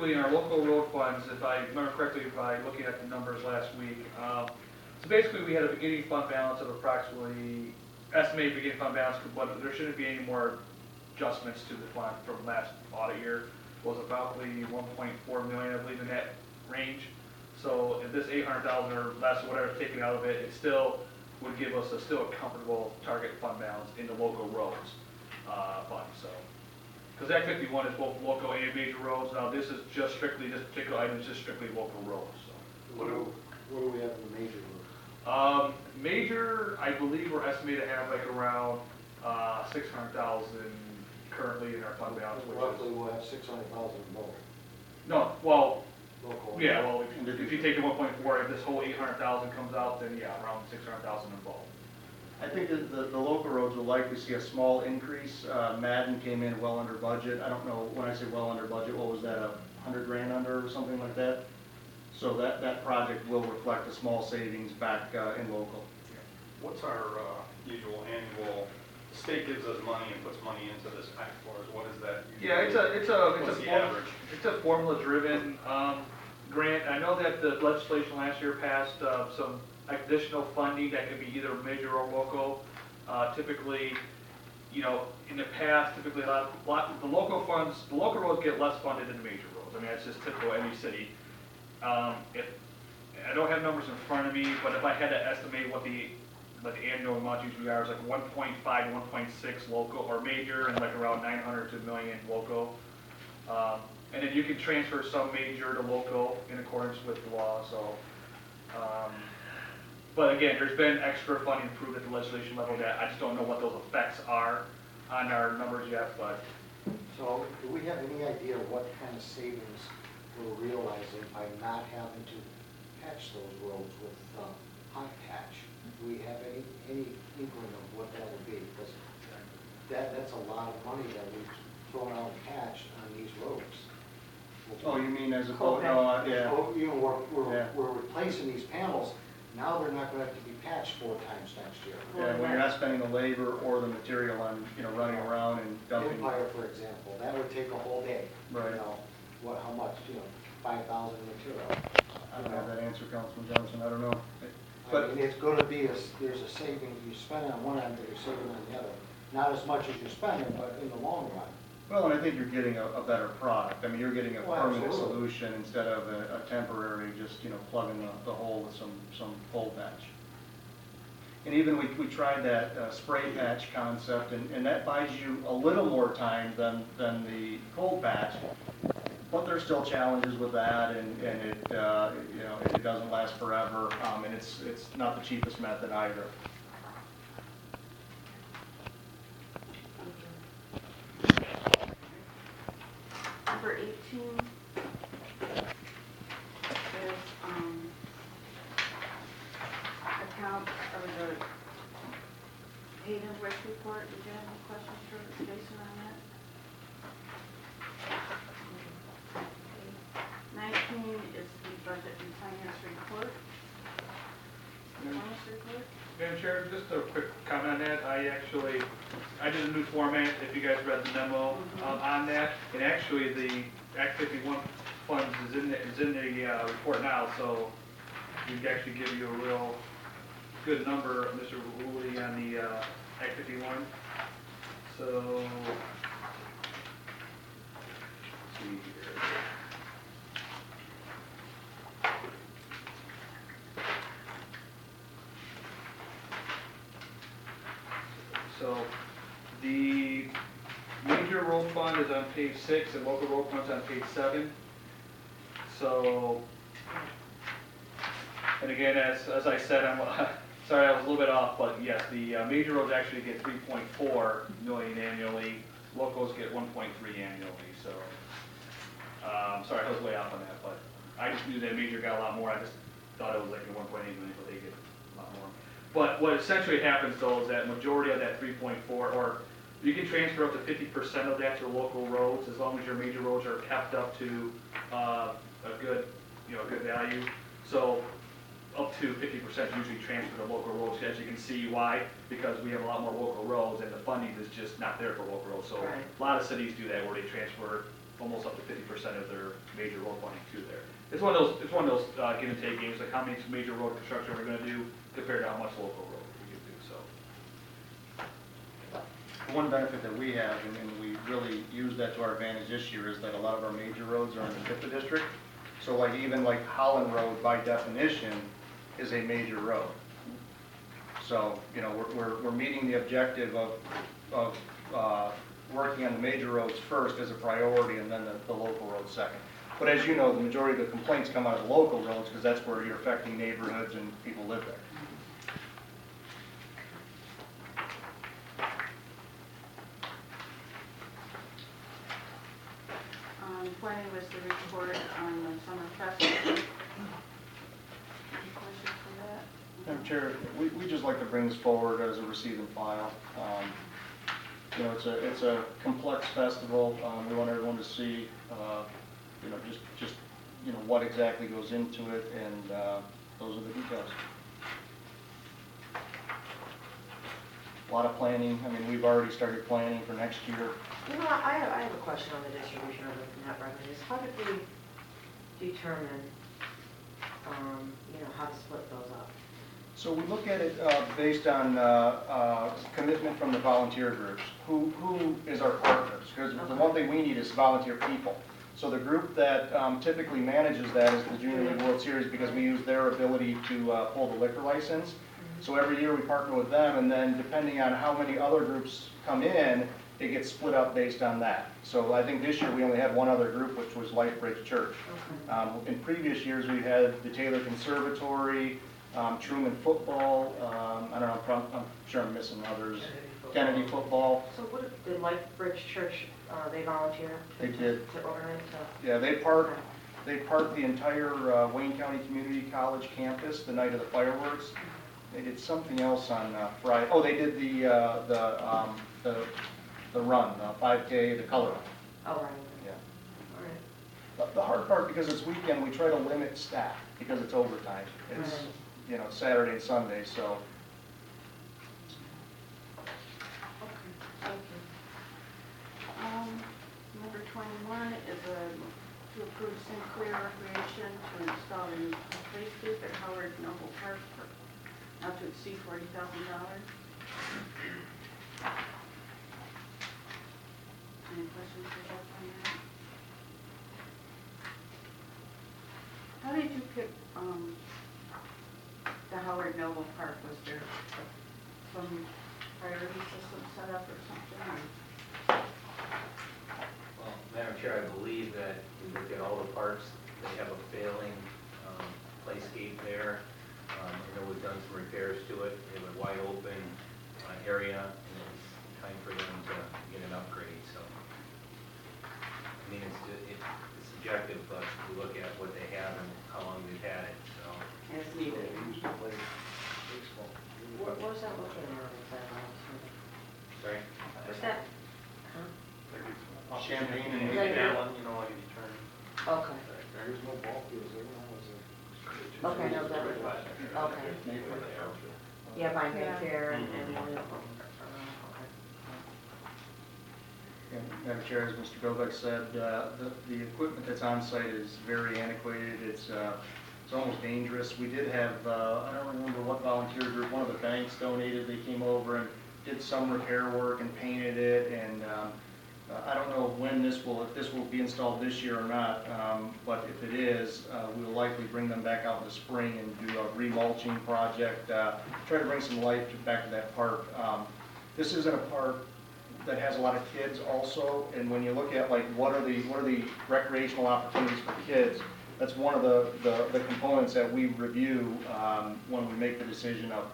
typically in our local road funds, if I remember correctly by looking at the numbers last week, so basically we had a beginning fund balance of approximately, estimated beginning fund balance, but there shouldn't be any more adjustments to the fund from last audit year. Was about 1.4 million, I believe, in that range. So if this 800,000 or less, or whatever, taken out of it, it still would give us still a comfortable target fund balance in the local roads fund. So, because Act 51 is both local and major roads. Now this is just strictly, this particular item is just strictly local roads. So. What do we have in the major roads? Major, I believe we're estimated to have like around 600,000 currently in our fund balance. Which roughly is, we'll have 600,000 more. No, well, local. yeah, well, if you take the 1.4, if this whole 800,000 comes out, then yeah, around 600,000 involved. I think that the local roads will likely see a small increase. Madden came in well under budget. I don't know, when I say well under budget, what was that, 100 grand under or something like that? So that project will reflect a small savings back in local. What's our usual annual, the state gives us money and puts money into this act for us, what is that usually? Yeah, it's a formula driven grant. I know that the legislation last year passed some additional funding that can be either major or local. Typically, you know, in the past, typically the local funds, the local roads get less funded than the major roads. I mean, that's just typical any city. If I don't have numbers in front of me, but if I had to estimate what the annual amount usually are, it's like 1.5 to 1.6 local or major, and like around 900 to $1 million local. And then you can transfer some major to local in accordance with the law. So, but again, there's been extra funding approved at the legislation level that I just don't know what those effects are on our numbers yet. But so, do we have any idea what kind of savings we're realizing by not having to patch those roads with hot patch? Do we have any inkling of what that would be? Because that's a lot of money that we've thrown out and patched on these roads. Oh, you mean as opposed, no, yeah. So, you know, we're replacing these panels. Now they're not going to have to be patched 4 times next year. Yeah, when you're not spending the labor or the material on, you know, running around and dumping. Empire, for example, that would take a whole day. Right. You know, how much, 5,000 material. I don't have that answer, Councilman Johnson, I don't know. I mean, it's going to be, there's a saving, you spend on one end, but you're saving on the other. Not as much as you're spending, but in the long run. Well, and I think you're getting a better product. I mean, you're getting a permanent absolutely. solution instead of a temporary, just, you know, plugging the hole with some cold patch. And even we tried that spray patch concept, and that buys you a little more time than the cold patch. But there's still challenges with that, and it you know, it doesn't last forever, and it's not the cheapest method either. Number 18 is account or the paid invoice report. Did you have any questions for Jason on that? 19 is the budget and finance report. Finance report. Madam Chair, just a quick comment on that. I did a new format, if you guys read the memo on that. And actually, the Act 51 funds is in the report now, so we can actually give you a real good number, Mr. Woolley, on the Act 51. So, let's see here. So the major road fund is on page 6 and local road fund's on page 7. So, and again, as I said, I'm sorry I was a little bit off, but yes, the major roads actually get 3.4 million annually. Locals get 1.3 annually. So, sorry I was way off on that, but I just knew that major got a lot more. I just thought it was like a 1.8 million, but they get a lot more. But what essentially happens though is that majority of that 3.4, or you can transfer up to 50% of that to local roads as long as your major roads are kept up to a good value. So up to 50% usually transfer to local roads. As you can see, why? Because we have a lot more local roads, and the funding is just not there for local roads. So right. A lot of cities do that where they transfer almost up to 50% of their major road funding too there. It's one of those give and take games, like how many major road construction we're gonna do compared to how much local road we can do, so. One benefit that we have, and we really use that to our advantage this year, is that a lot of our major roads are in the TIFA district. So like even like Holland Road by definition is a major road. So, you know, we're meeting the objective of working on the major roads first as a priority and then the local roads second. But as you know, the majority of the complaints come out of the local roads because that's where you're affecting neighborhoods and people live there. Planning was the report on the summer festival. Any questions for that? Madam Chair, we just like to bring this forward as a receive and file. You know, it's a complex festival. We want everyone to see, you know, just you know what exactly goes into it, and those are the details. A lot of planning. I mean, we've already started planning for next year. You know, I have a question on the distribution of the net revenues. How did we determine, you know, how to split those up? So we look at it based on commitment from the volunteer groups. Who is our partners? Because the one thing we need is volunteer people. So the group that typically manages that is the Junior League World Series, because we use their ability to pull the liquor license. So every year we partner with them, and then depending on how many other groups come in, it gets split up based on that. So I think this year we only had one other group, which was Lightbridge Church. In previous years we had the Taylor Conservatory, Truman Football, I don't know, I'm sure I'm missing others, Kennedy Football. So what did Lightbridge Church, they volunteer? They did. To organize? Yeah, they parked the entire Wayne County Community College campus the night of the fireworks. They did something else on Friday. Oh, they did the run, the 5K, the color run. Oh, right. Yeah. All right. The hard part, because it's weekend, we try to limit staff because it's overtime. It's, Right. you know, Saturday and Sunday, so. Okay, thank you. Number 21 is to approve Sinclair Recreation to install a new play scape at Howard Noble Park for not to exceed $40,000. Any questions for Jeff on that? How did you pick the Howard Noble Park? Was there some priority system set up or something? Well, Madam Chair, I believe that we look at all the parks, they have a failing playscape there. I know we've done some repairs to it. They have a wide open area, and it's time for them to get an upgrade, so. I mean, it's subjective, but we look at what they have and how long they've had it, so. As needed. What was that located on exactly? Sorry? What's that? Champagne and Like that one, you know, like if you turn. Okay. There's no ball fields there now, is there? Okay, no, that, okay. Yeah, by Mayfair and one of them. Okay. Yeah, Madam Chair, as Mr. Govek said, the equipment that's on site is very antiquated. It's almost dangerous. We did have, I don't remember what volunteer group, one of the banks donated. They came over and did some repair work and painted it. And I don't know when if this will be installed this year or not. But if it is, we will likely bring them back out in the spring and do a remulching project. Try to bring some life back to that park. This isn't a park that has a lot of kids also, and when you look at like what are the recreational opportunities for kids, that's one of the components that we review when we make the decision of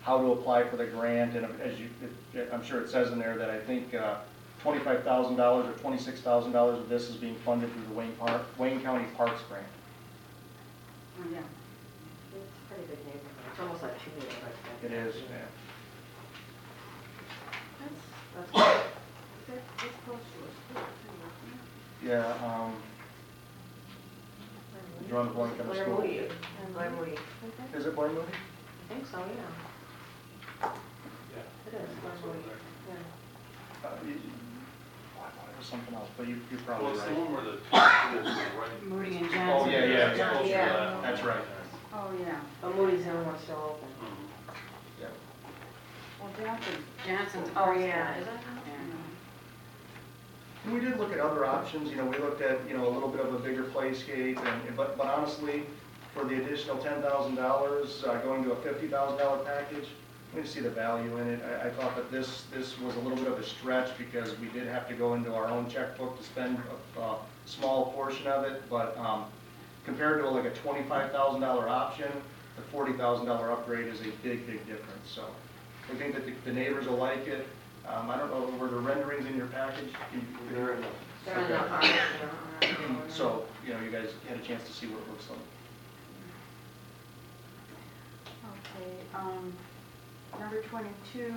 how to apply for the grant. And I'm sure it says in there that I think $25,000 or $26,000 of this is being funded through the Wayne County Parks Grant. Oh, yeah. It's a pretty big neighborhood. It's almost like two neighborhoods. It is, yeah. That's close to us, too, isn't it? Yeah, drawing a blank on the Blair school. Moody. Blair Moody. Is it Blair Moody? I think so, yeah. Yeah. It is, Blair Moody. Yeah. Oh, I thought I was something else, but you're Well, probably it's the right. one where the schools are right. Moody and Oh, Johnson. yeah, yeah, it's Yeah. closer to Yeah. that. That's right. Oh, yeah. But Moody's the only one still open. Mhm. Yeah. Well, Johnson's. Oh, yeah. Is Is that? that? And we did look at other options, you know, we looked at, you know, a little bit of a bigger playscape, but honestly, for the additional $10,000, going to a $50,000 package, we didn't see the value in it. I thought that this was a little bit of a stretch because we did have to go into our own checkbook to spend a small portion of it, but compared to like a $25,000 option, the $40,000 upgrade is a big, big difference, so we think that the neighbors will like it. I don't know, were the renderings in your package? They're in the. They're in the Okay. heart, you know. So, you know, you guys had a chance to see what it looks like. Okay, number 22,